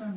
Good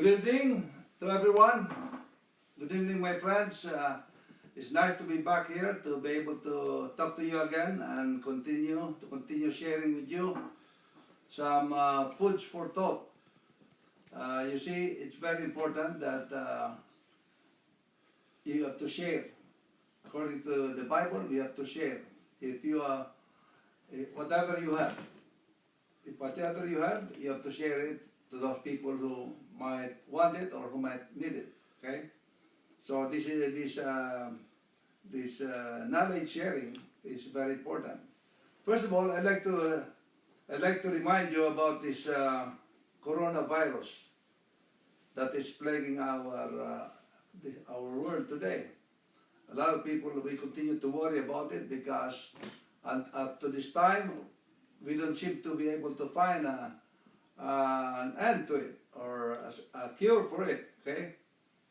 evening to everyone. Good evening, my friends. It's nice to be back here to be able to talk to you again and continue sharing with you some foods for thought. You see, it's very important that you have to share. According to the Bible, we have to share. If you whatever you have, you have to share it to those people who might want it or who might need it. Okay, so this knowledge sharing is very important. First of all, I'd like to remind you about this coronavirus that is plaguing our world today. A lot of people, we continue to worry about it because up to this time we don't seem to be able to find an end to it or a cure for it. Okay,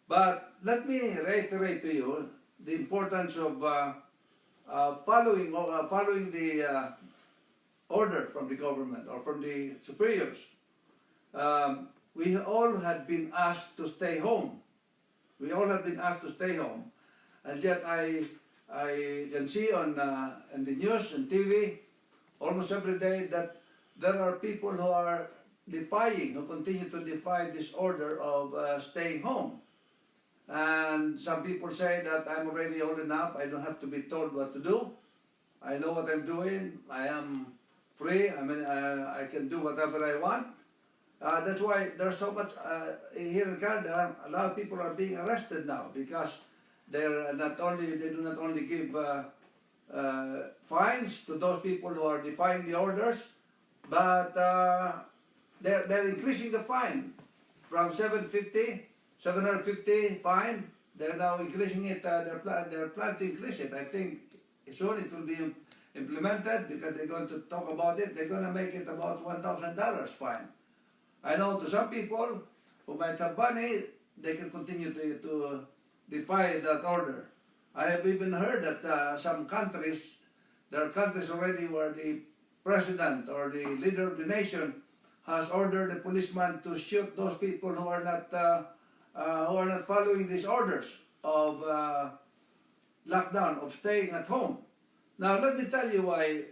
but let me reiterate to you the importance of following the order from the government or from the superiors. We all had been asked to stay home. And yet I can see on the news and TV almost every day that there are people who continue to defy this order of staying home. And some people say that I'm already old enough, I don't have to be told what to do. I know what I'm doing, I am free, I can do whatever I want. That's why there's so much, here in Canada, a lot of people are being arrested now because they do not only give fines to those people who are defying the orders, but they're increasing the fine from 750 fine. They're now increasing it. They're planning to increase it. I think soon it will be implemented because they're going to talk about it. They're going to make it about $1,000 fine. I know to some people who might have money, they can continue to defy that order. I have even heard that there are countries already where the president or the leader of the nation has ordered the policeman to shoot those people who are not following these orders of lockdown, of staying at home. Now let me tell you why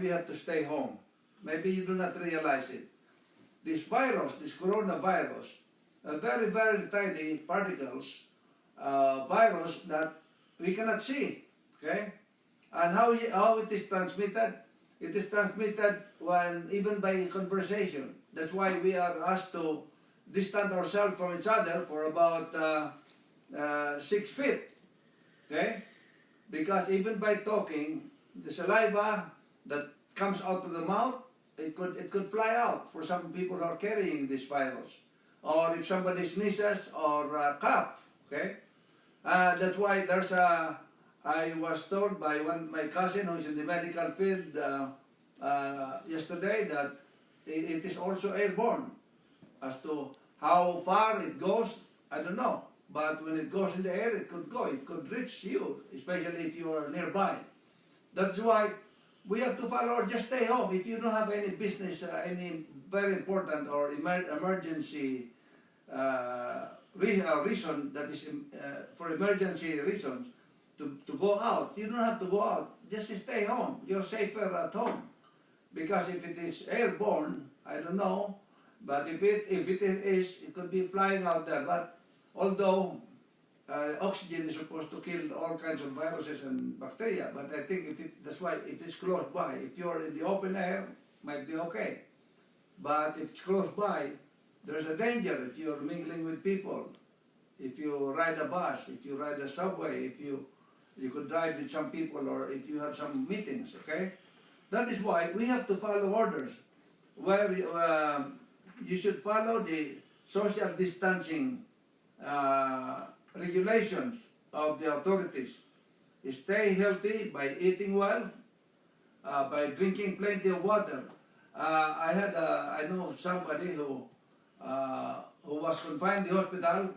we have to stay home. Maybe you do not realize it. This virus, this coronavirus, very, very tiny particles, virus that we cannot see, okay? And how it is transmitted? It is transmitted even by conversation. That's why we are asked to distance ourselves from each other for about 6 feet. Okay? Because even by talking, the saliva that comes out of the mouth, it could fly out for some people who are carrying this virus. Or if somebody sneezes or cough, okay? That's why I was told by my cousin who is in the medical field yesterday that it is also airborne. As to how far it goes, I don't know. But when it goes in the air, it could reach you, especially if you are nearby. That's why we have to follow or just stay home. If you don't have any business, any very important or emergency reason that is for emergency reasons to go out, you don't have to go out. Just stay home. You're safer at home. Because if it is airborne, I don't know. But if it is, it could be flying out there. But although oxygen is supposed to kill all kinds of viruses and bacteria, but I think that's why if it's close by, if you're in the open air, might be okay. But if it's close by, there's a danger if you're mingling with people. If you ride a bus, if you ride a subway, if you could drive with some people, or if you have some meetings, okay? That is why we have to follow orders. Where you should follow the social distancing regulations of the authorities. Stay healthy by eating well, by drinking plenty of water. I know somebody who was confined in the hospital,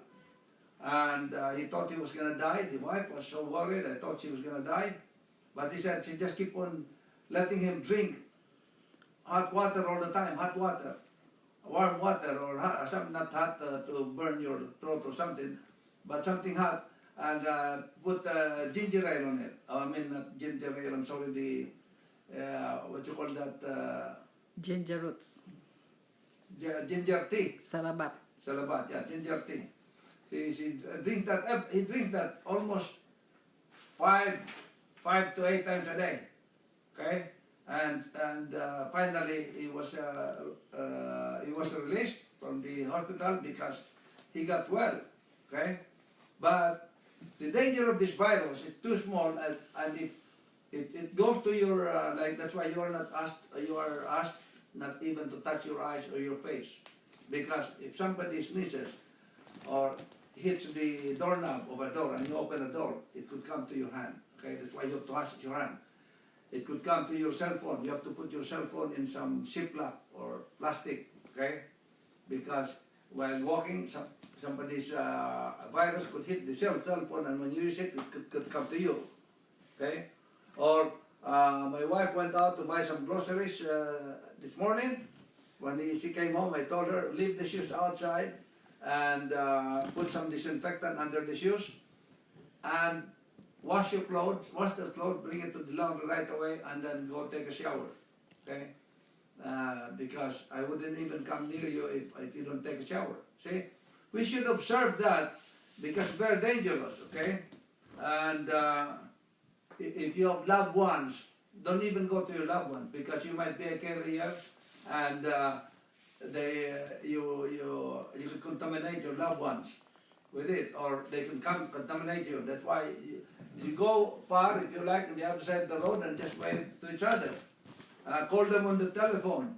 and he thought he was going to die. The wife was so worried. I thought she was going to die, but he said she just keep on letting him drink hot water all the time, hot water, warm water, or something not hot to burn your throat or something, but something hot, and put ginger ale on it. I mean, not ginger ale, I'm sorry, the, what you call that? Ginger roots. Ginger tea. Salabat. Salabat, yeah, ginger tea. He drinks that almost five to 8 times a day. Okay, and finally he was released from the hospital because he got well. Okay, but the danger of this virus is too small, and if it goes to your like, that's why you are asked not even to touch your eyes or your face, because if somebody sneezes or hits the doorknob of a door and you open a door, it could come to your hand. Okay, that's why you have to wash your hand. It could come to your cell phone. You have to put your cell phone in some Ziploc or plastic, okay? Because while walking, somebody's virus could hit the cell phone, and when you use it, it could come to you, okay? Or my wife went out to buy some groceries this morning. When she came home, I told her, leave the shoes outside and put some disinfectant under the shoes, and wash your clothes, wash the clothes, bring it to the laundry right away, and then go take a shower, okay? Because I wouldn't even come near you if you don't take a shower, see? We should observe that, because it's very dangerous, okay? And if you have loved ones, don't even go to your loved ones, because you might be a carrier, and you could contaminate your loved ones with it, or they can come contaminate you. That's why you go far, if you like, on the other side of the road, and just wave to each other. Call them on the telephone,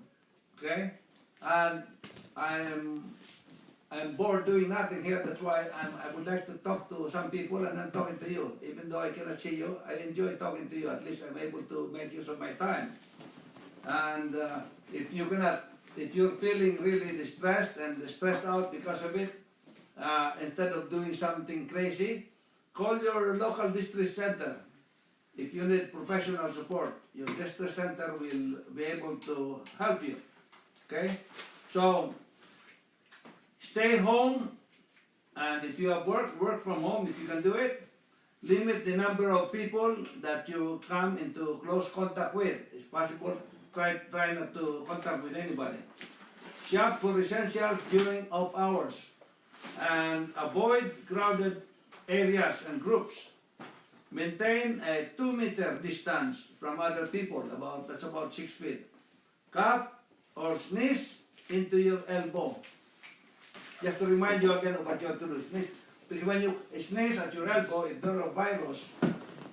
okay? And I'm bored doing nothing here. That's why I would like to talk to some people, and I'm talking to you. Even though I cannot see you, I enjoy talking to you. At least I'm able to make use of my time. And if you're feeling really distressed and stressed out because of it, instead of doing something crazy, call your local district center. If you need professional support, your district center will be able to help you. Okay? So, stay home, and if you have work from home if you can do it. Limit the number of people that you come into close contact with. If possible, try not to contact with anybody. Shop for essentials during off hours, and avoid crowded areas and groups. Maintain a 2-meter distance from other people, that's about 6 feet. Cough or sneeze into your elbow. Just to remind you again of what you have to do. Sneeze Because when you sneeze at your elbow, if there's a virus,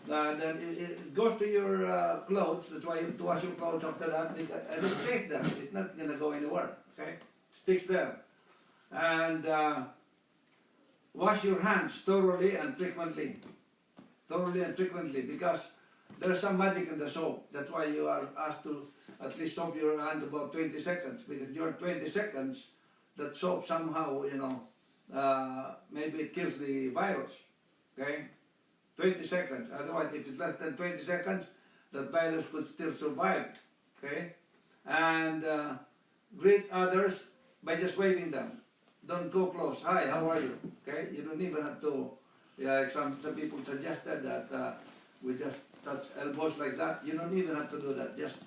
then it goes to your clothes. That's why you have to wash your clothes after that. And it stays there. It's not going to go anywhere. Okay? Sticks there. And wash your hands thoroughly and frequently. Thoroughly and frequently, because there's some magic in the soap. That's why you are asked to at least soap your hand about 20 seconds. Because during 20 seconds, that soap somehow, maybe it kills the virus. Okay? 20 seconds. Otherwise, if it's less than 20 seconds, the virus could still survive. Okay? And greet others by just waving them. Don't go close. Hi, how are you? Okay? You don't even have to, like some people suggested that we just touch elbows like that. You don't even have to do that. Just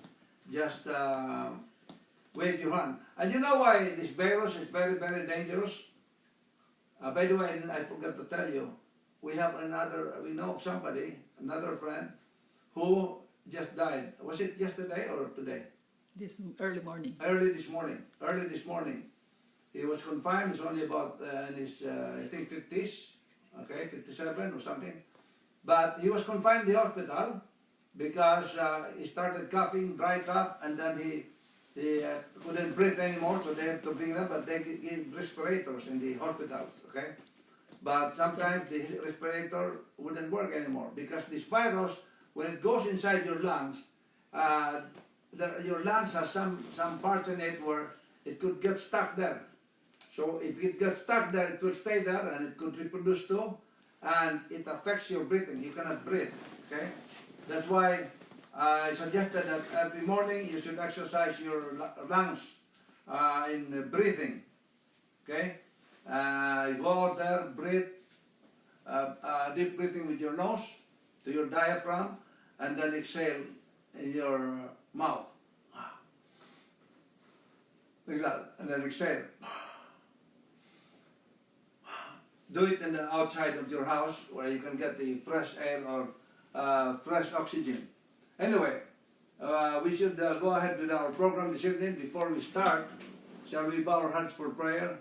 wave your hand. And you know why this virus is very, very dangerous? By the way, I forgot to tell you, we know of somebody, another friend, who just died. Was it yesterday or today? This early morning. Early this morning. He was confined. He's only about in his, I think, 50s, okay, 57 or something. But he was confined in the hospital because he started coughing, dry cough, and then he couldn't breathe anymore, so they had to bring him, but they gave respirators in the hospitals, okay? But sometimes the respirator wouldn't work anymore because this virus, when it goes inside your lungs, your lungs have some parts in it where it could get stuck there. So if it gets stuck there, it will stay there and it could reproduce too, and it affects your breathing. You cannot breathe, okay? That's why I suggested that every morning you should exercise your lungs in breathing, okay? You go out there, breathe, deep breathing with your nose to your diaphragm, and then exhale in your mouth. Like that, and then exhale. Do it in the outside of your house where you can get the fresh air or fresh oxygen. Anyway, we should go ahead with our program this evening. Before we start, shall we bow our hearts for prayer?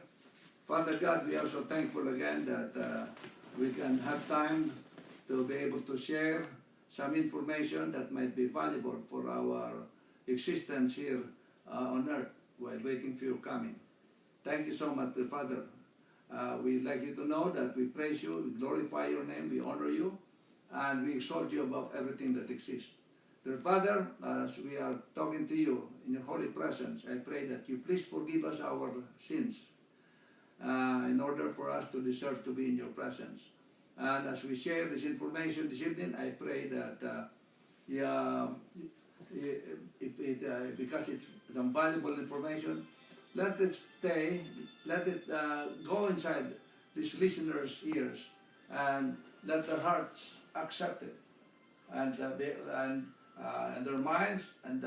Father God, we are so thankful again that we can have time to be able to share some information that might be valuable for our existence here on earth while waiting for your coming. Thank you so much, Father. We'd like you to know that we praise you, we glorify your name, we honor you, and we exalt you above everything that exists. Dear Father, as we are talking to you in your holy presence, I pray that you please forgive us our sins in order for us to deserve to be in your presence. And as we share this information this evening, I pray that because it's some valuable information, let it stay, let it go inside these listeners' ears, and let their hearts accept it, and their minds, and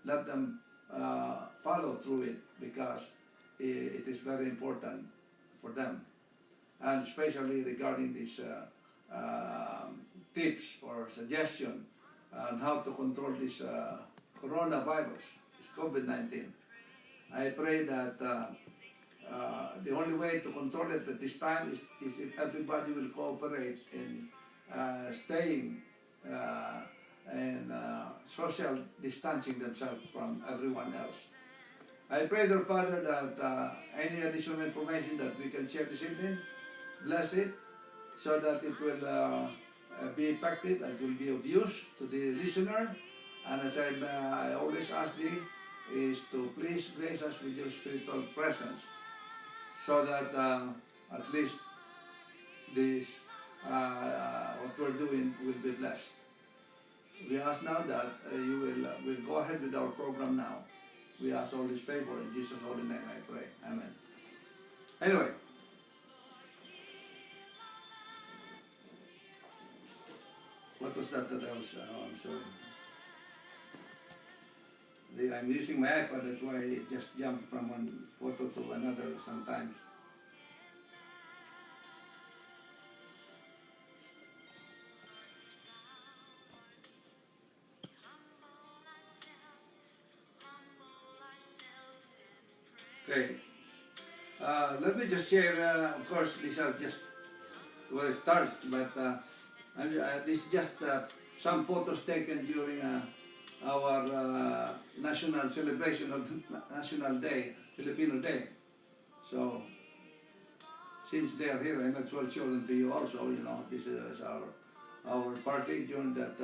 let them follow through it, because it is very important for them, and especially regarding these tips or suggestion on how to control this coronavirus, this COVID-19. I pray that the only way to control it at this time is if everybody will cooperate in staying and social distancing themselves from everyone else. I pray, dear Father, that any additional information that we can share this evening, bless it, so that it will be effective and will be of use to the listener. And as I always ask thee, is to please grace us with your spiritual presence, so that at least this what we're doing will be blessed. We ask now that you will go ahead with our program now. We ask all this favor in Jesus' holy name, I pray. Amen. Anyway, what was that I was, I'm sorry. I'm using my iPad, that's why it just jumped from one photo to another sometimes. Okay. let me just share, of course, these are just where it starts, but this is just some photos taken during our national celebration of National Day, Filipino Day. So, since they are here, I might as well show them to you also. You know, this is our party during that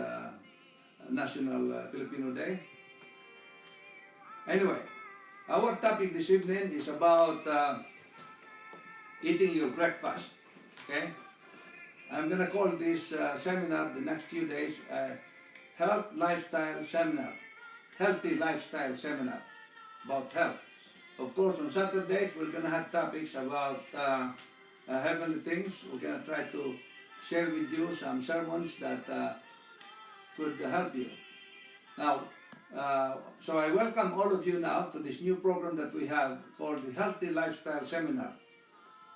National Filipino Day. Anyway, our topic this evening is about eating your breakfast. Okay, I'm gonna call this seminar the next few days health lifestyle seminar, healthy lifestyle seminar about health. Of course, on Saturdays we're gonna have topics about heavenly things. We're gonna try to share with you some sermons that could help you. Now, so I welcome all of you now to this new program that we have called the Healthy Lifestyle Seminar.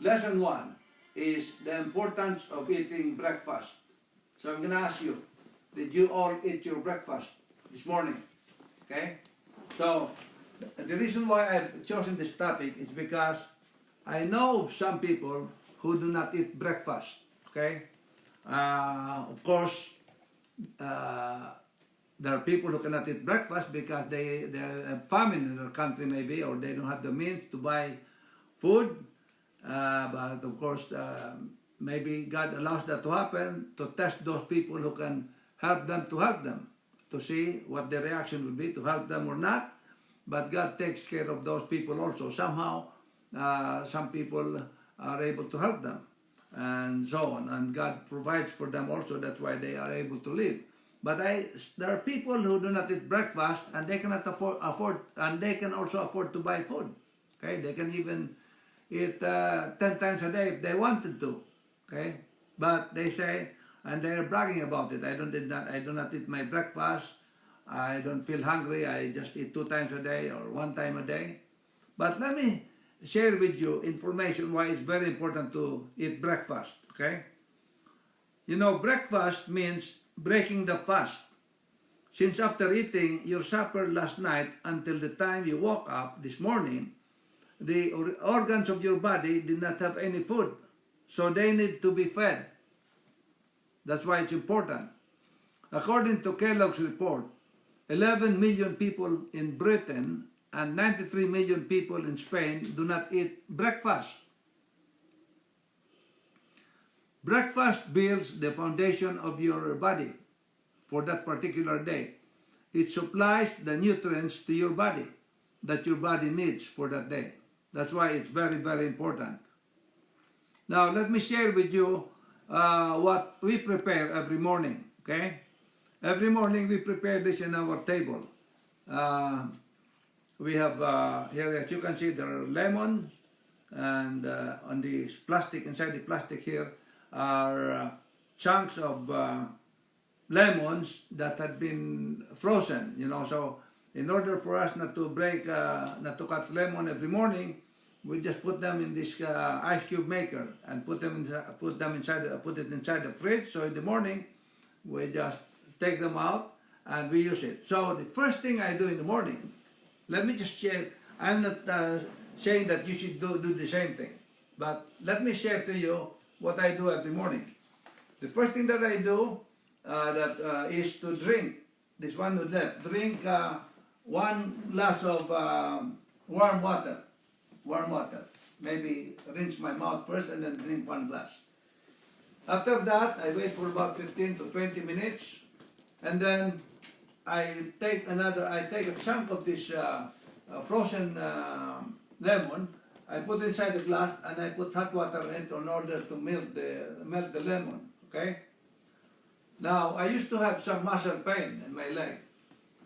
Lesson 1 is the importance of eating breakfast. So I'm going to ask you, did you all eat your breakfast this morning? Okay? So the reason why I've chosen this topic is because I know of some people who do not eat breakfast. Okay? Of course, there are people who cannot eat breakfast because they're famine in their country maybe, or they don't have the means to buy food. But of course, maybe God allows that to happen to test those people who can help them, to see what the reaction will be, to help them or not. But God takes care of those people also. Somehow, some people are able to help them, and so on. And God provides for them also. That's why they are able to live. But there are people who do not eat breakfast, and they cannot afford, and they can also afford to buy food. Okay, they can even eat 10 times a day if they wanted to. Okay, but they say, and they are bragging about it. I do not eat my breakfast. I don't feel hungry. I just eat 2 times a day or 1 time a day. But let me share with you information why it's very important to eat breakfast. Okay, you know, breakfast means breaking the fast. Since after eating your supper last night until the time you woke up this morning, the organs of your body did not have any food, so they need to be fed. That's why it's important. According to Kellogg's report, 11 million people in Britain and 93 million people in Spain do not eat breakfast. Breakfast builds the foundation of your body for that particular day. It supplies the nutrients to your body that your body needs for that day. That's why it's very, very important. Now, let me share with you what we prepare every morning, okay? Every morning we prepare this in our table. We have, here as you can see, there are lemons, and on the plastic, inside the plastic here, are chunks of lemons that had been frozen, you know. So in order for us not to cut lemon every morning, we just put them in this ice cube maker and put it inside the fridge. So in the morning, we just take them out and we use it. So the first thing I do in the morning, let me just share. I'm not saying that you should do the same thing, but let me share to you what I do every morning. The first thing that I do is to drink. This one would left. Drink 1 glass of warm water. Warm water. Maybe rinse my mouth first and then drink 1 glass. After that, I wait for about 15 to 20 minutes, and then I take a chunk of this frozen lemon. I put inside the glass and I put hot water in it in order to melt the lemon. Okay. Now I used to have some muscle pain in my leg,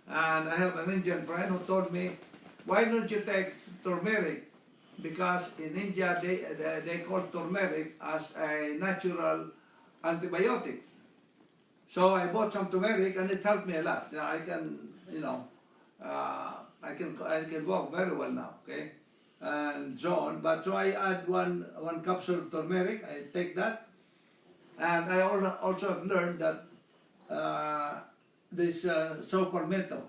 and I have an Indian friend who told me, "Why don't you take turmeric? Because in India they call turmeric as a natural antibiotic." So I bought some turmeric and it helped me a lot. Now I can, you know, I can walk very well now. Okay. And so on. But so I add one capsule turmeric. I take that, and I also have learned that this saw palmetto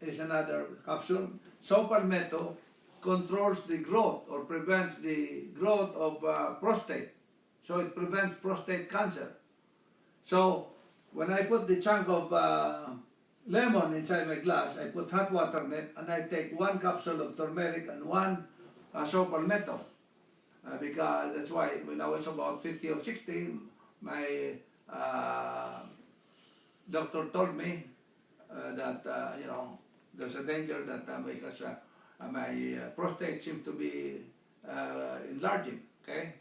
is another capsule. Saw palmetto controls the growth or prevents the growth of prostate. So it prevents prostate cancer. So when I put the chunk of lemon inside my glass, I put hot water in it, and I take 1 capsule of turmeric and 1 saw palmetto. Because that's why when I was about 50 or 60, my doctor told me that there's a danger that because my prostate seems to be enlarging. Okay,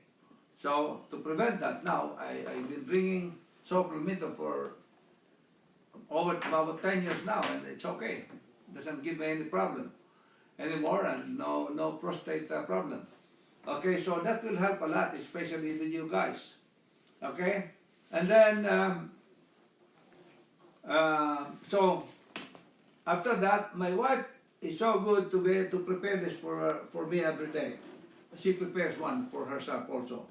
so to prevent that, now I've been drinking saw palmetto for over about 10 years now, and it's okay. It doesn't give me any problem anymore, and no prostate problem. Okay, so that will help a lot, especially with you guys. Okay, and then so after that, my wife is so good to be able to prepare this for me every day. She prepares one for herself also.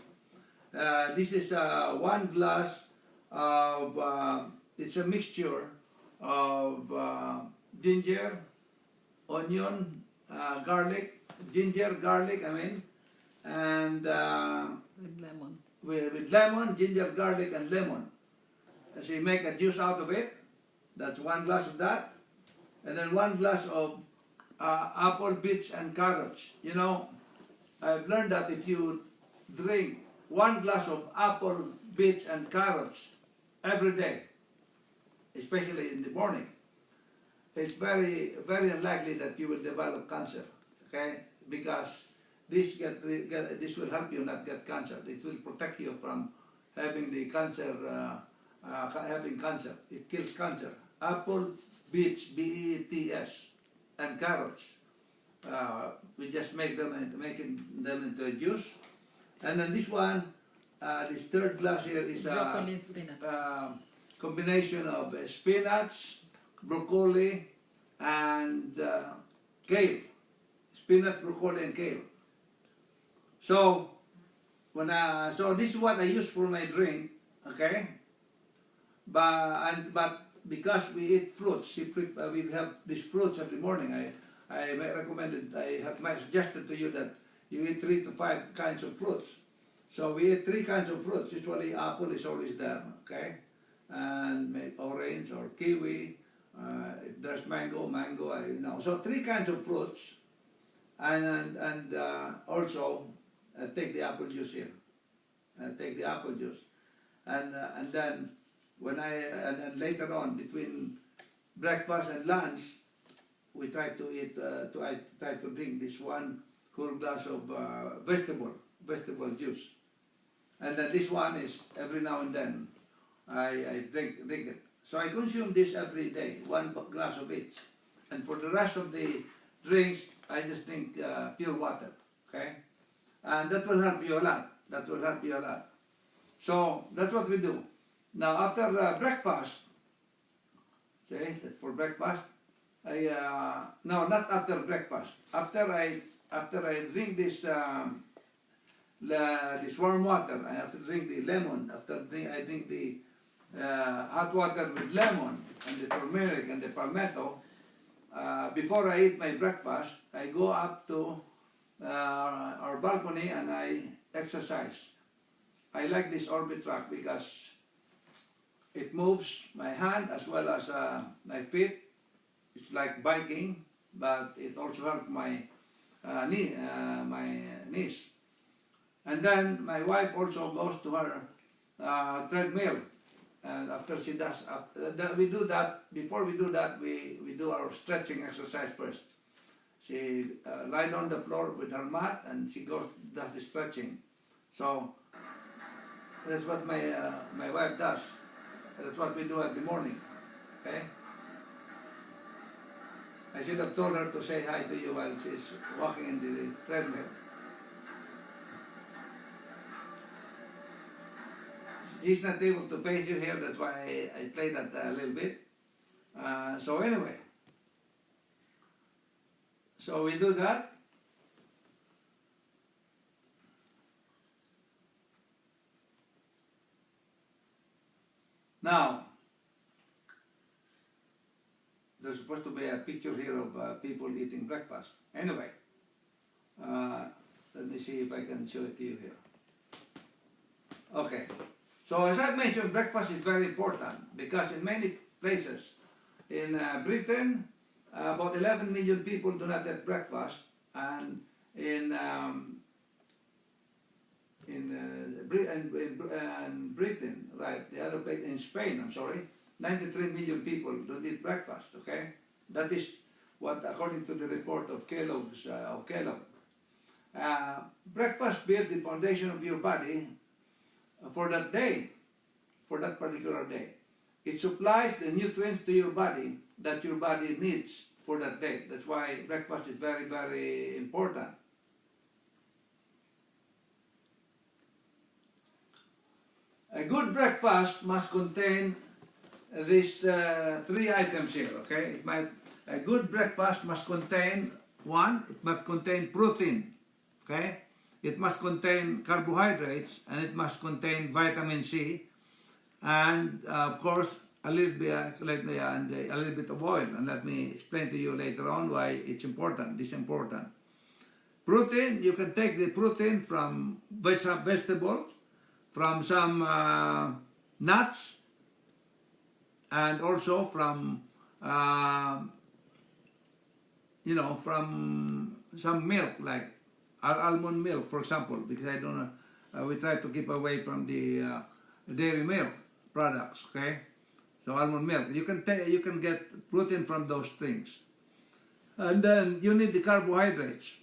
This is 1 glass of it's a mixture of ginger, onion, garlic, I mean, and With lemon. with lemon, ginger, garlic, and lemon. So you make a juice out of it. That's 1 glass of that, and then 1 glass of apple, beets, and carrots. You know, I've learned that if you drink 1 glass of apple, beets, and carrots every day, especially in the morning, it's very, very unlikely that you will develop cancer. Okay, because this will help you not get cancer. It will protect you from having the cancer. Having cancer, it kills cancer. Apple, beets, B-E-E-T-S, and carrots. We just make them into a juice. And then this one, this 3rd glass here is Broccoli and spinach. Combination of spinach, broccoli, and kale. Spinach, broccoli, and kale. So so this is what I use for my drink. Okay. But because we eat fruits, we have these fruits every morning. I recommended, I suggested to you that you eat 3 to 5 kinds of fruits. So we eat 3 kinds of fruits. Usually apple is always there, okay, and maybe orange or kiwi. If there's mango, So 3 kinds of fruits, and also take the apple juice here. Take the apple juice, and then. And later on, between breakfast and lunch, we try to eat. I try to drink this 1 whole glass of vegetable juice, and then this one is every now and then I drink it. So I consume this every day, 1 glass of each, and for the rest of the drinks, I just drink pure water. Okay, and that will help you a lot. So that's what we do. Now after breakfast, see, that's for breakfast. No, not after breakfast. After I drink this this warm water, I have to drink the lemon. I drink the hot water with lemon and the turmeric and the palmetto. Before I eat my breakfast, I go up to our balcony and I exercise. I like this Orbitrack because it moves my hand as well as my feet. It's like biking, but it also helps my knees. And then my wife also goes to her treadmill, and after she does, we do that. Before we do that, we do our stretching exercise first. She lies on the floor with her mat, and she does the stretching. So that's what my wife does. That's what we do every morning. Okay. I should have told her to say hi to you while she's walking in the treadmill. She's not able to face you here, that's why I played that a little bit. So anyway, so we do that. Now, there's supposed to be a picture here of people eating breakfast. Anyway, Let me see if I can show it to you here. Okay, so as I mentioned, breakfast is very important because in many places in Britain, about 11 million people do not have breakfast, and in Britain, right, the other place in Spain, I'm sorry, 93 million people don't eat breakfast. Okay, that is what according to the report of Kellogg's Kellogg. Breakfast builds the foundation of your body for that day, for that particular day. It supplies the nutrients to your body that your body needs for that day. That's why breakfast is very, very important. A good breakfast must contain these three items here, okay? A good breakfast must contain, one, it must contain protein, okay? It must contain carbohydrates, and it must contain vitamin C, and of course, a little bit of oil. And let me explain to you later on why it's important. This is important. Protein, you can take the protein from vegetables, from some nuts, and also from from some milk, like almond milk, for example, because I don't we try to keep away from the dairy milk products, okay? So almond milk, you can get protein from those things. And then you need the carbohydrates.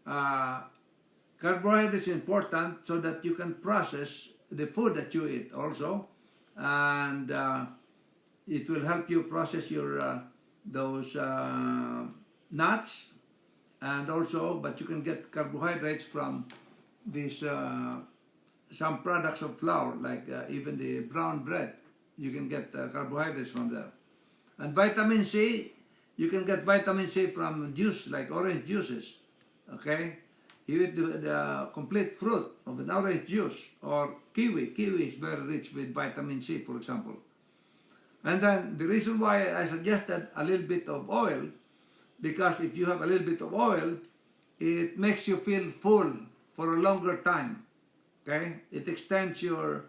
Carbohydrates is important so that you can process the food that you eat also, and it will help you process your those nuts, and also, but you can get carbohydrates from these some products of flour, like even the brown bread. You can get carbohydrates from there. And vitamin C, you can get vitamin C from juice, like orange juices, okay? You eat the complete fruit of an orange juice, or kiwi. Kiwi is very rich with vitamin C, for example. And then the reason why I suggested a little bit of oil, because if you have a little bit of oil, it makes you feel full for a longer time, okay? It extends your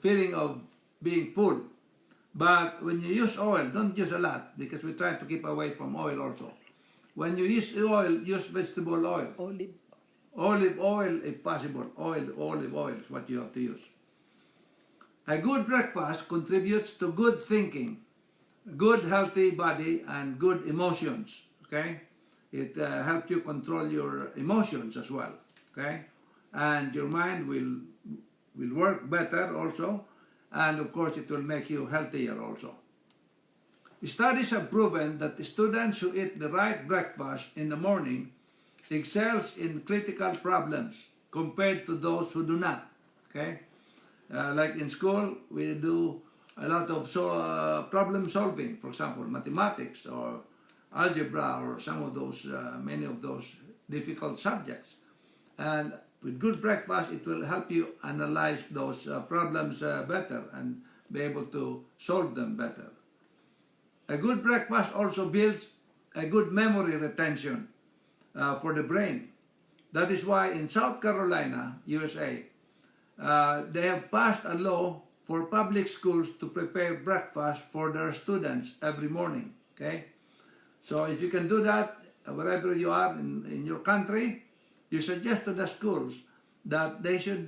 feeling of being full. But when you use oil, don't use a lot, because we try to keep away from oil also. When you use oil, use vegetable oil. Olive oil if possible. Olive oil is what you have to use. A good breakfast contributes to good thinking, good healthy body, and good emotions, okay? It helps you control your emotions as well, okay? And your mind will work better also, and of course it will make you healthier also. Studies have proven that students who eat the right breakfast in the morning excels in critical problems compared to those who do not, okay? Like in school, we do a lot of problem solving, for example, mathematics or algebra or some of those, many of those difficult subjects. And with good breakfast, it will help you analyze those problems better and be able to solve them better. A good breakfast also builds a good memory retention for the brain. That is why in South Carolina, USA, they have passed a law for public schools to prepare breakfast for their students every morning, okay? So if you can do that, wherever you are in your country, you suggest to the schools that they should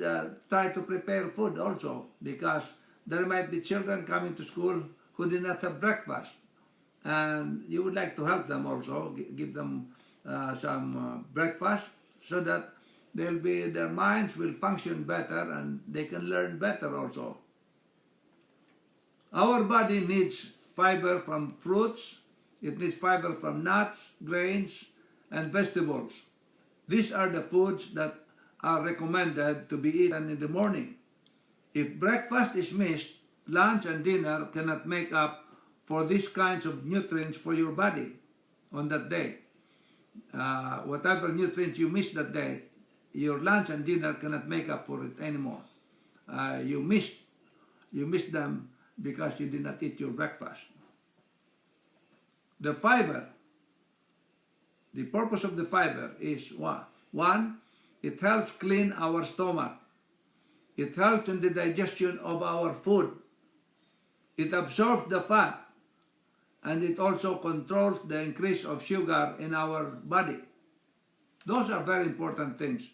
try to prepare food also, because there might be children coming to school who did not have breakfast. And you would like to help them also, give them some breakfast, so that their minds will function better and they can learn better also. Our body needs fiber from fruits, it needs fiber from nuts, grains, and vegetables. These are the foods that are recommended to be eaten in the morning. If breakfast is missed, lunch and dinner cannot make up for these kinds of nutrients for your body on that day. Whatever nutrients you miss that day, your lunch and dinner cannot make up for it anymore. You missed them because you did not eat your breakfast. The fiber The purpose of the fiber is one, it helps clean our stomach. It helps in the digestion of our food. It absorbs the fat, and it also controls the increase of sugar in our body. Those are very important things.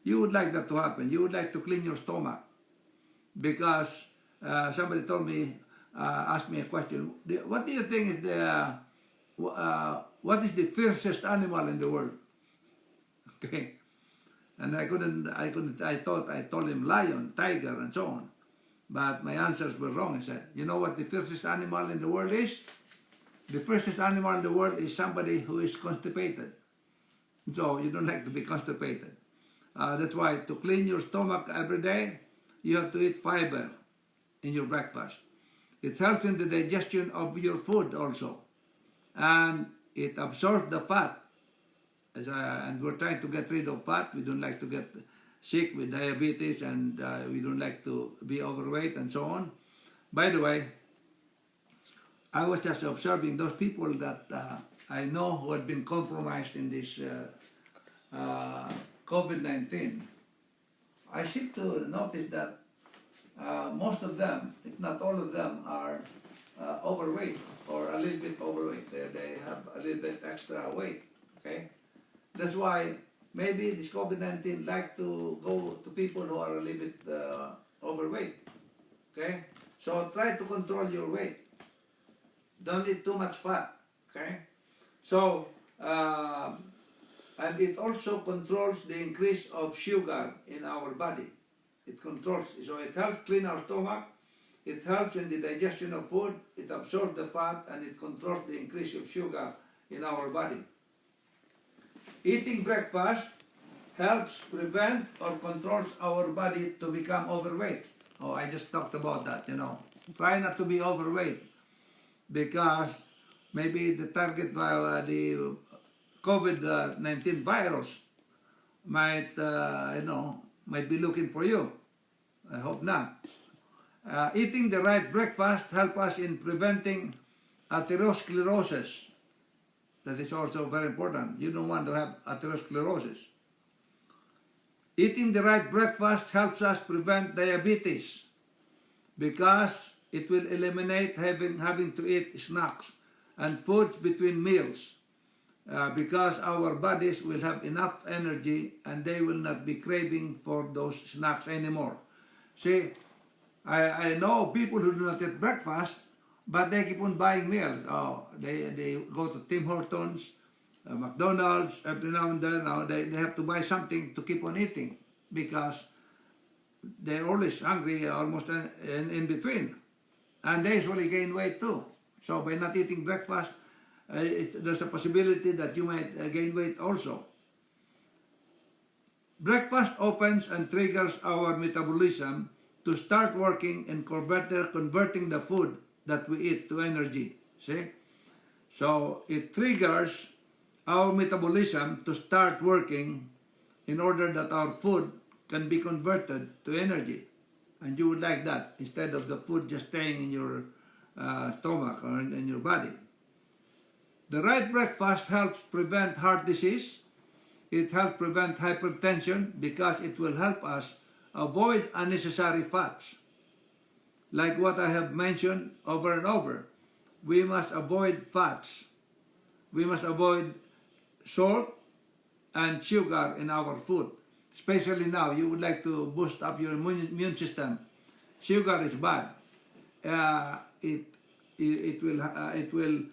You would like that to happen. You would like to clean your stomach. Because somebody told me, asked me a question, what do you think is what is the fiercest animal in the world? Okay. And I told him lion, tiger, and so on. But my answers were wrong. I said, you know what the fiercest animal in the world is? The fiercest animal in the world is somebody who is constipated. So you don't like to be constipated. That's why to clean your stomach every day, you have to eat fiber in your breakfast. It helps in the digestion of your food also. And it absorbs the fat. And we're trying to get rid of fat. We don't like to get sick with diabetes, and we don't like to be overweight and so on. By the way, I was just observing those people that I know who had been compromised in this COVID-19. I seem to notice that most of them, if not all of them, are overweight or a little bit overweight. They have a little bit extra weight. Okay, that's why maybe this COVID-19 like to go to people who are a little bit overweight. Okay, so try to control your weight. Don't eat too much fat. Okay, so and it also controls the increase of sugar in our body. It controls, so it helps clean our stomach. It helps in the digestion of food. It absorbs the fat, and it controls the increase of sugar in our body. Eating breakfast helps prevent or controls our body to become overweight. Oh, I just talked about that, you know. Try not to be overweight, because maybe the target by the COVID-19 virus might, might be looking for you. I hope not. Eating the right breakfast helps us in preventing atherosclerosis. That is also very important. You don't want to have atherosclerosis. Eating the right breakfast helps us prevent diabetes, because it will eliminate having to eat snacks and foods between meals, because our bodies will have enough energy and they will not be craving for those snacks anymore. See, I know people who do not eat breakfast, but they keep on buying meals. Oh, they go to Tim Hortons, McDonald's, every now and then. Now they have to buy something to keep on eating, because they're always hungry, almost in between. And they usually gain weight too. So by not eating breakfast, there's a possibility that you might gain weight also. Breakfast opens and triggers our metabolism to start working in converting the food that we eat to energy. See? So it triggers our metabolism to start working in order that our food can be converted to energy. And you would like that, instead of the food just staying in your stomach or in your body. The right breakfast helps prevent heart disease. It helps prevent hypertension, because it will help us avoid unnecessary fats. Like what I have mentioned over and over, we must avoid fats. We must avoid salt and sugar in our food. Especially now, you would like to boost up your immune system. Sugar is bad. It will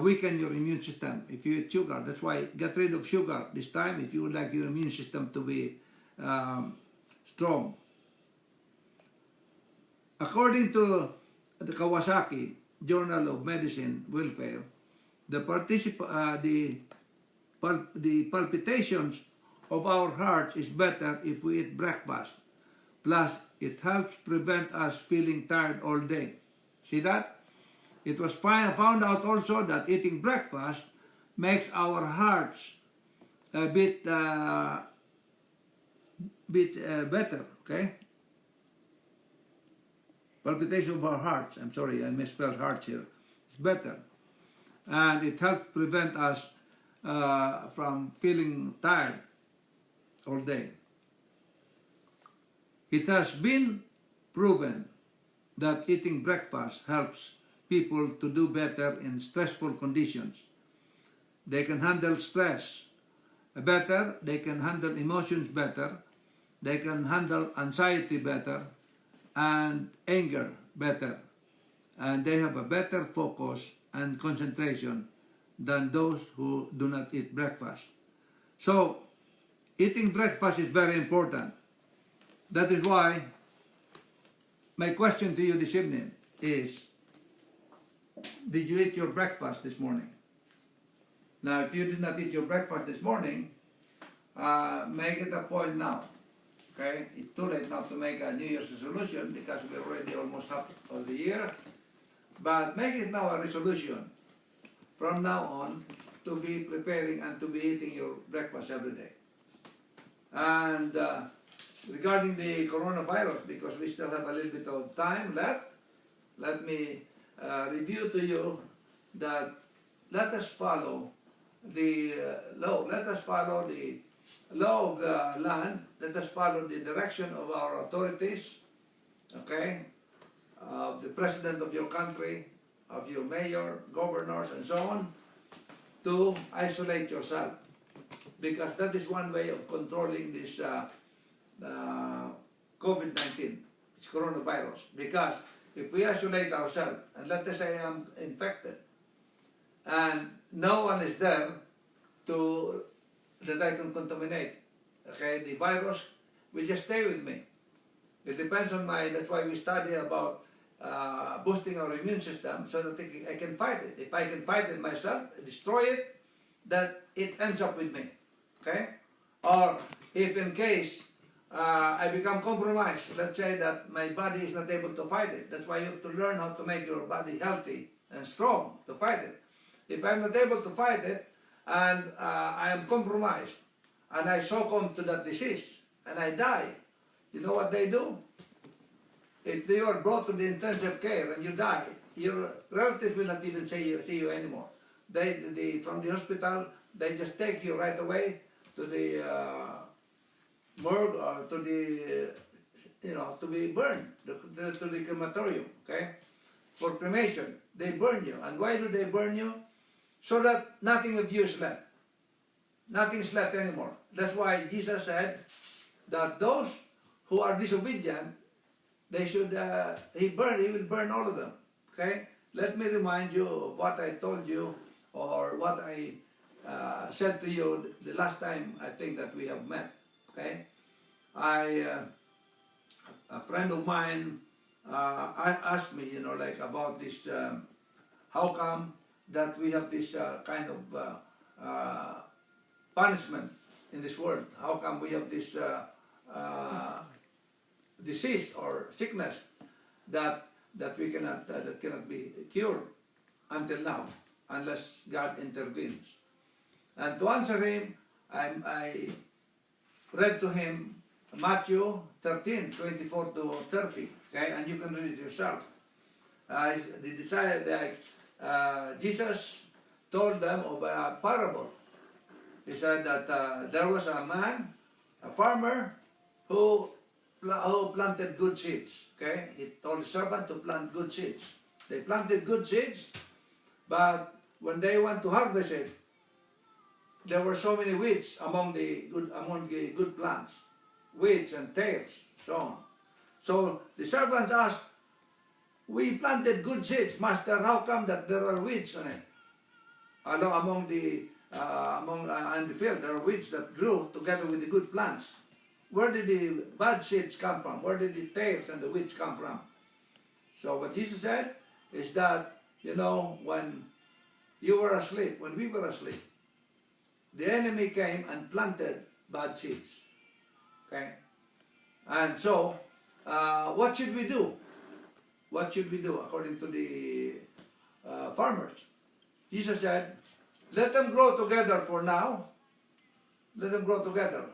weaken your immune system if you eat sugar. That's why get rid of sugar this time if you would like your immune system to be strong. According to the Kawasaki Journal of Medicine Welfare, the palpitations of our hearts is better if we eat breakfast. Plus, it helps prevent us feeling tired all day. See that? It was found out also that eating breakfast makes our hearts a bit better, okay? Palpitation of our hearts, I'm sorry, I misspelled hearts here. It's better. And it helps prevent us from feeling tired all day. It has been proven that eating breakfast helps people to do better in stressful conditions. They can handle stress better, they can handle emotions better, they can handle anxiety better and anger better, and they have a better focus and concentration than those who do not eat breakfast. So eating breakfast is very important. That is why my question to you this evening is, did you eat your breakfast this morning? Now, if you did not eat your breakfast this morning, make it a point now. Okay? It's too late now to make a New Year's resolution because we're already almost half of the year. But make it now a resolution from now on to be preparing and to be eating your breakfast every day. And regarding the coronavirus, because we still have a little bit of time left, let me review to you that let us follow the law. Let us follow the law of the land. Let us follow the direction of our authorities, okay, of the president of your country, of your mayor, governors, and so on, to isolate yourself. Because that is one way of controlling this COVID-19, it's coronavirus. Because if we isolate ourselves, and let us say I'm infected, and no one is there that I can contaminate, okay, the virus will just stay with me. It depends on that's why we study about boosting our immune system so that I can fight it. If I can fight it myself, destroy it, then it ends up with me, okay? Or if in case I become compromised, let's say that my body is not able to fight it. That's why you have to learn how to make your body healthy and strong to fight it. If I'm not able to fight it and I am compromised and I succumb to that disease and I die, you know what they do? If you are brought to the intensive care and you die, your relatives will not even see you anymore. From the hospital, they just take you right away to the morgue or to the, to be burned, to the crematorium, okay? For cremation, they burn you. And why do they burn you? So that nothing of you is left. Nothing's left anymore. That's why Jesus said that those who are disobedient, they should, he will burn all of them, okay? Let me remind you of what I told you or what I said to you the last time I think that we have met, okay? A friend of mine asked me, about this, how come that we have this kind of punishment in this world? How come we have this disease or sickness that we cannot that cannot be cured until now, unless God intervenes? And to answer him, I read to him Matthew 13, 24 to 30, okay, and you can read it yourself. Jesus told them of a parable. He said that there was a man, a farmer, who planted good seeds. Okay, he told the servant to plant good seeds. They planted good seeds, but when they went to harvest it, there were so many weeds among the good plants, weeds and tares, so on. So the servants asked, "We planted good seeds, Master. How come that there are weeds on it? Among the field, there are weeds that grew together with the good plants. Where did the bad seeds come from? Where did the tares and the weeds come from?" So what Jesus said is that, when you were asleep, when we were asleep, the enemy came and planted bad seeds. Okay? And so, what should we do? What should we do according to the farmers? Jesus said, let them grow together for now. Let them grow together.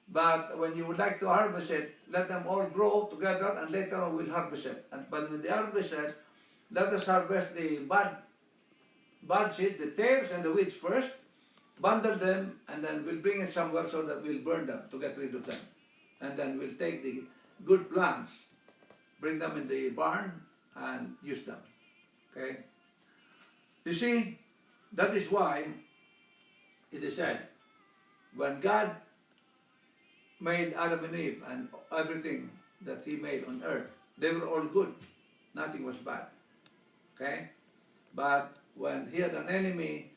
But when you would like to harvest it, let them all grow together and later on we'll harvest it. But when they harvest it, let us harvest the bad seed, the tares and the weeds first. bundle them, and then we'll bring it somewhere so that we'll burn them to get rid of them. And then we'll take the good plants, bring them in the barn, and use them. Okay? You see, that is why it is said, when God made Adam and Eve and everything that He made on earth, they were all good. Nothing was bad. Okay? But when he had an enemy,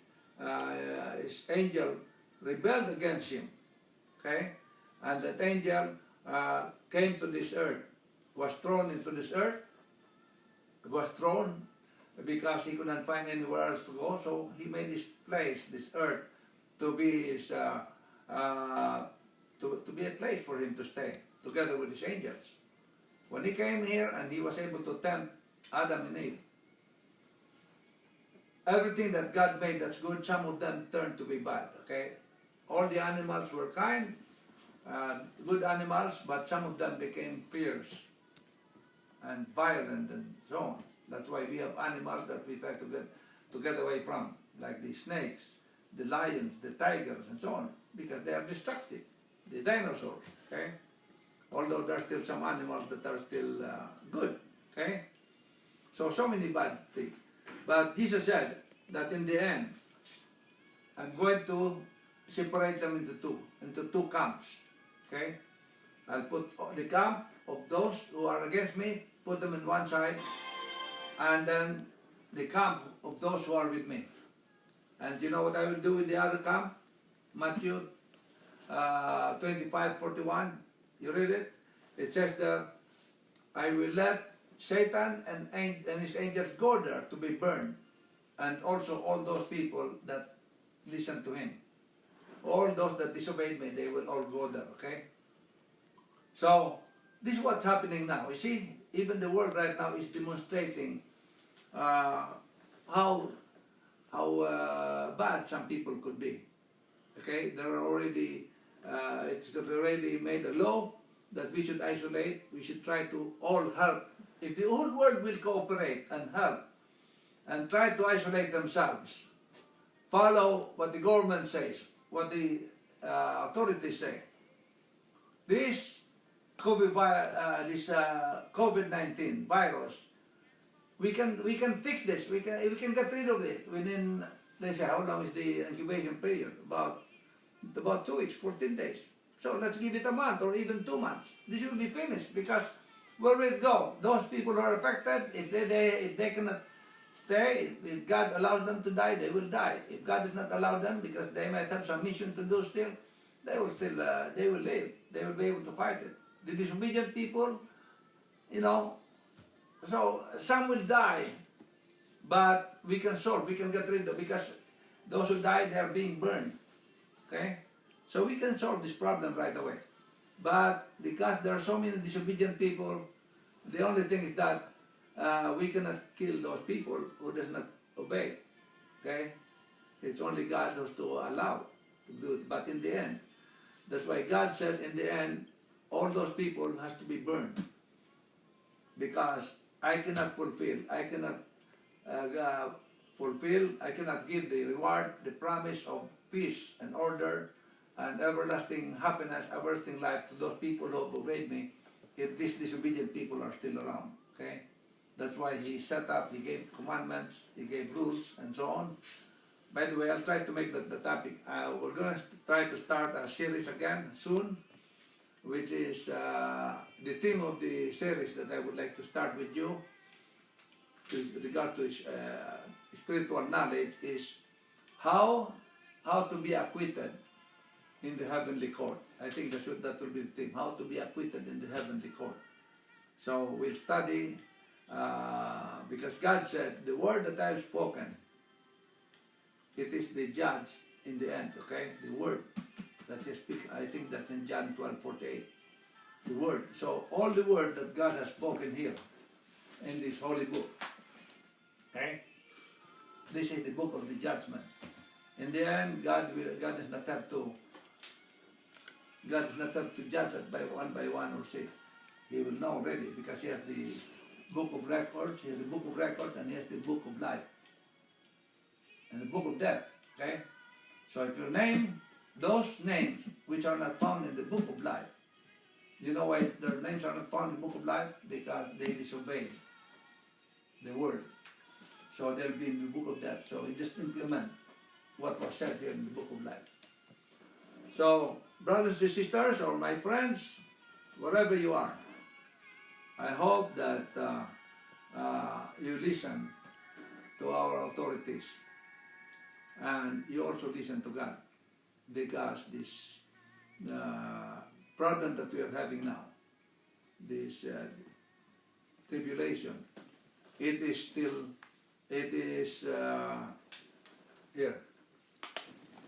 his angel rebelled against him. Okay? And that angel came to this earth, was thrown into this earth, was thrown because he couldn't find anywhere else to go, so he made this place, this earth, to be his, to be a place for him to stay, together with his angels. When he came here and he was able to tempt Adam and Eve, everything that God made that's good, some of them turned to be bad, okay? All the animals were kind, good animals, but some of them became fierce and violent and so on. That's why we have animals that we try to get away from, like the snakes, the lions, the tigers, and so on, because they are destructive. The dinosaurs, okay? Although there are still some animals that are still good, okay? So many bad things. But Jesus said that in the end, I'm going to separate them into two camps, okay? I'll put the camp of those who are against me, put them in one side, and then the camp of those who are with me. And you know what I will do with the other camp? Matthew 25:41. You read it? It says that I will let Satan and his angels go there to be burned, and also all those people that listen to him. All those that disobeyed me, they will all go there, okay? So, this is what's happening now. You see, even the world right now is demonstrating how bad some people could be. Okay, there are already, it's already made a law that we should isolate, we should try to all help. If the whole world will cooperate and help and try to isolate themselves, follow what the government says, what the authorities say, this COVID-19 virus, we can fix this. We can get rid of it within, let's say, how long is the incubation period? About 2 weeks, 14 days. So let's give it a month or even 2 months. This will be finished, because where will it go? Those people who are affected, if they cannot stay, if God allows them to die, they will die. If God does not allow them, because they might have some mission to do still, they will live. They will be able to fight it. The disobedient people, you know, so some will die, but we can solve, we can get rid of, because those who die, they are being burned. Okay? So we can solve this problem right away. But because there are so many disobedient people, the only thing is that we cannot kill those people who does not obey. Okay? It's only God who's to allow to do it. But in the end, that's why God says in the end, all those people has to be burned. Because I cannot fulfill, I cannot give the reward, the promise of peace and order and everlasting happiness, everlasting life to those people who have obeyed me, if these disobedient people are still around. Okay? That's why He set up, He gave commandments, He gave rules, and so on. By the way, I'll try to make that the topic. We're going to try to start a series again soon, which is the theme of the series that I would like to start with you with regard to spiritual knowledge is how to be acquitted in the heavenly court. I think that will be the theme, how to be acquitted in the heavenly court. So we'll study, because God said, the word that I've spoken, it is the judge in the end, okay? The word that He speaks, I think that's in John 12:48. The word. So all the word that God has spoken here in this holy book, okay? This is the book of the judgment. In the end, God does not have to judge it by one or say. He will know already, because He has the book of records, He has the book of records, and He has the book of life. And the book of death, okay? So if you name those names which are not found in the book of life, you know why their names are not found in the book of life? Because they disobeyed the word. So they'll be in the book of death. So we just implement what was said here in the book of life. So, brothers and sisters, or my friends, wherever you are, I hope that you listen to our authorities and you also listen to God, because this problem that we are having now, this tribulation, it is here.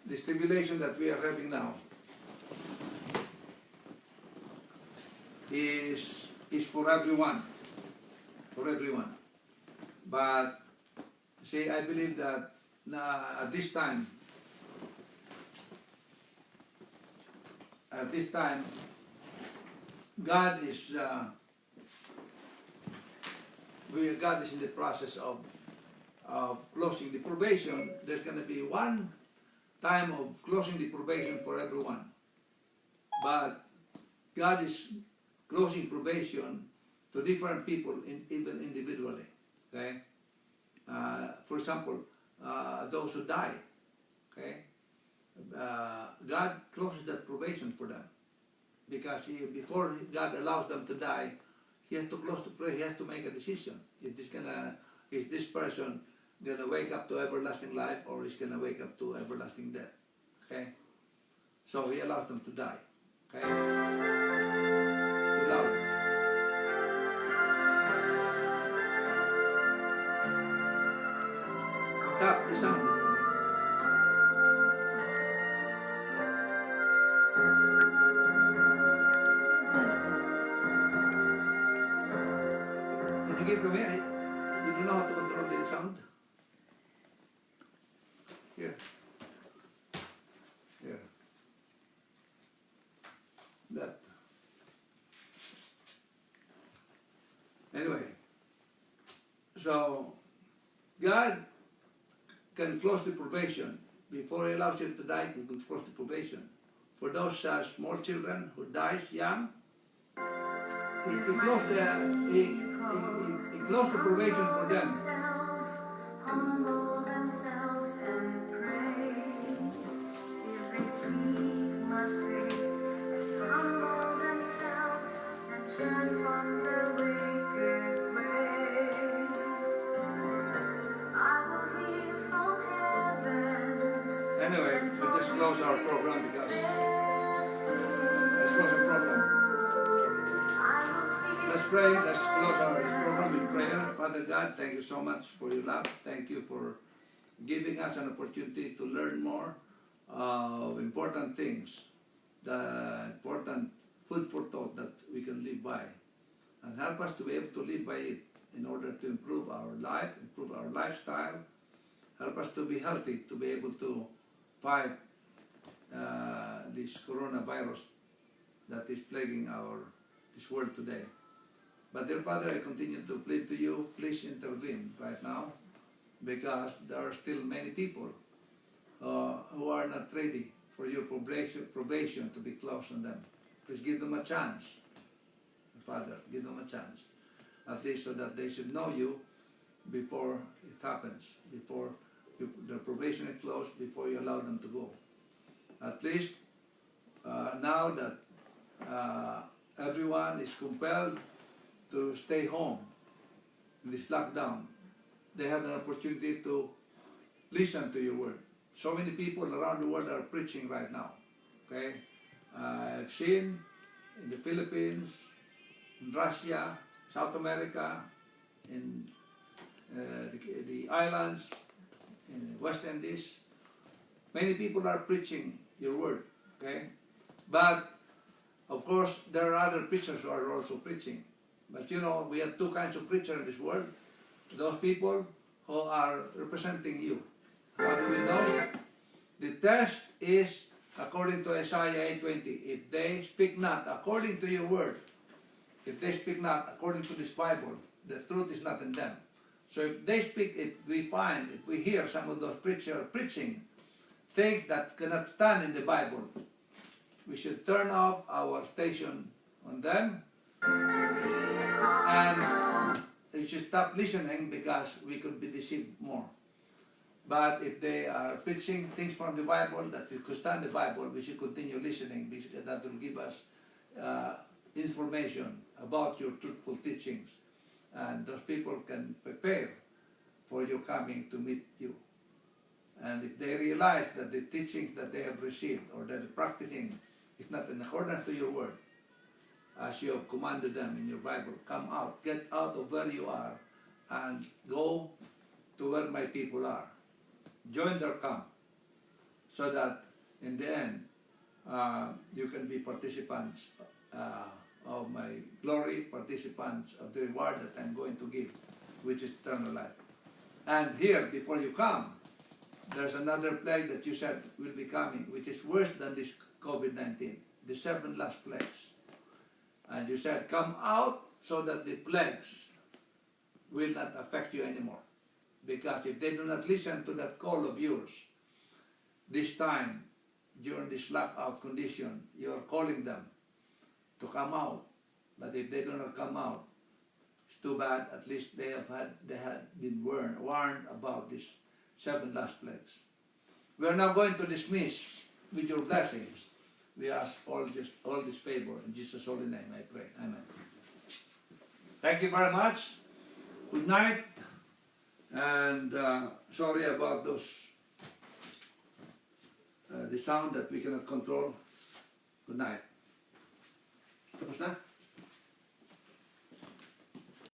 This tribulation that we are having now is for everyone, But see, I believe that at this time, God is in the process of closing the probation. There's going to be one time of closing the probation for everyone, but God is closing probation to different people, even individually. Okay, for example, those who die. Okay, God closes that probation for them, because before God allows them to die, He has to close the prayer. He has to make a decision. Is this person gonna wake up to everlasting life, or is gonna wake up to everlasting death? Okay, so He allows them to die. Okay, too loud. Tap the sound. Can you give to me? You don't know how to control the sound? Here. Here. That. Anyway, so God can close the probation before He allows you to die. He can close the probation. For those small children who dies young, He closed the probation for them. Humble themselves and pray. If they seek my face and humble themselves and turn from their wicked ways, I will hear from heaven. Anyway, we just close our program because let's close the program. Let's pray. Let's close our program in prayer. Father God, thank you so much for your love. Thank you for giving us an opportunity to learn more of important things, the important food for thought that we can live by, and help us to be able to live by it in order to improve our life, improve our lifestyle. Help us to be healthy, to be able to fight this coronavirus that is plaguing this world today. But dear Father, I continue to plead to you, please intervene right now, because there are still many people who are not ready for your probation to be closed on them. Please give them a chance, Father, give them a chance, at least so that they should know you before it happens, before the probation is closed, before you allow them to go. At least now that everyone is compelled to stay home in this lockdown, they have an opportunity to listen to your word. So many people around the world are preaching right now. Okay, I've seen in the Philippines, in Russia, South America, in the islands, in West Indies, many people are preaching your word. Okay, but of course there are other preachers who are also preaching. But you know, we have two kinds of preachers in this world. Those people who are representing you. How do we know? The test is according to Isaiah 8:20. If they speak not according to your word, if they speak not according to this Bible, the truth is not in them. So if they speak, if we hear some of those preachers preaching things that cannot stand in the Bible, we should turn off our station on them, and we should stop listening because we could be deceived more. But if they are preaching things from the Bible that could stand the Bible, we should continue listening because that will give us information about your truthful teachings, and those people can prepare for your coming to meet you. And if they realize that the teachings that they have received or that the practicing is not in accordance to your word, as you have commanded them in your Bible, come out, get out of where you are, and go to where my people are. Join their camp, so that in the end, you can be participants of my glory, participants of the reward that I'm going to give, which is eternal life. And here, before you come, there's another plague that you said will be coming, which is worse than this COVID-19, the 7 last plagues. And you said, come out so that the plagues will not affect you anymore. Because if they do not listen to that call of yours, this time, during this lockout condition, you are calling them to come out. But if they do not come out, it's too bad. At least they had been warned about these 7 last plagues. We are now going to dismiss with your blessings. We ask all this favor in Jesus' holy name. I pray. Amen. Thank you very much. Good night. And sorry about those the sound that we cannot control. Good night. Tapos na?